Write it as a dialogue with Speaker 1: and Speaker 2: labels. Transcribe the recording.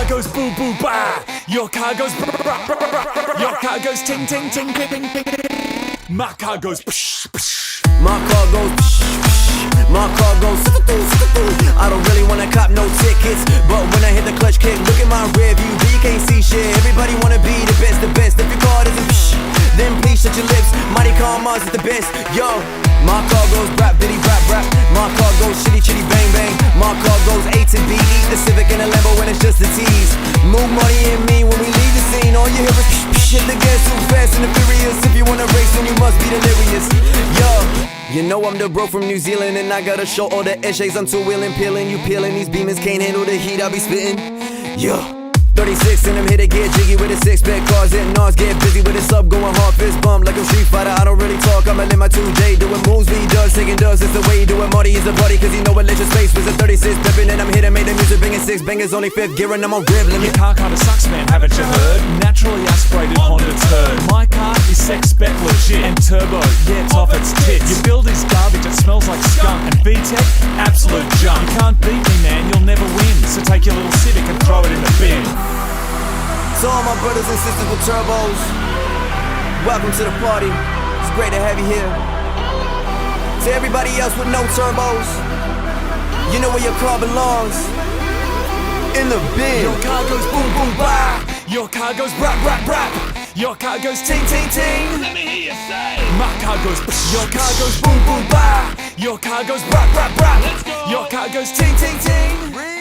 Speaker 1: goes boo boo ba. Your car goes bra bra bra bra. Your car goes ting ting ting ting ting ting. My car goes psh psh.
Speaker 2: My car goes psh psh. My car goes I don't really wanna cop no tickets, but when I hit the clutch kick, look at my rear view, you can't see shit. Everybody wanna be the best, the best. If your car doesn't psh, then please shut your lips. Mighty car Mars is the best, yo. My car goes rap, diddy rap rap. My car goes shitty chitty bang bang. My car goes A to B, eat the Civic and a Lambo when it's just a tease. Move money and me when we leave the scene. All you hear is psh psh. Hit the gas too fast and the furious. If you wanna race, then you must be delirious, yo. You know I'm the bro from New Zealand, and I gotta show all the essays. I'm too wheeling, peeling, you peeling. These beamers can't handle the heat I be spitting, yeah. 36 and I'm here to get jiggy with a six-pack. Cars and Nars get busy with a sub going hard, fist bump like a Street Fighter. I don't really talk, I'ma let my 2J doing moves. He does, taking does, it's the way he do it. Marty is a party, cause he know what leisure space was a 36 pippin'. And I'm here to make the music, banging six bangers, only fifth gear, and I'm on grip limit.
Speaker 1: Your car kinda sucks, man, haven't you heard? Naturally aspirated Honda turd. My car is sex spec legit, and turbo, yeah, it's off its tits. Your build is garbage, it smells like skunk, and VTEC, absolute junk. You can't beat me, man, you'll never win. So take your little Civic and throw it in the bin.
Speaker 2: To all my brothers and sisters with turbos, welcome to the party. It's great to have you here. To everybody else with no turbos, you know where your car belongs. In the bin.
Speaker 1: Your car goes boom boom ba. Your car goes rap rap rap. Your car goes ting ting ting.
Speaker 3: Let me hear you say.
Speaker 1: My car goes psh. Your car goes boom boom ba. Your car goes rap rap rap.
Speaker 3: Let's go.
Speaker 1: Your car goes ting ting ting.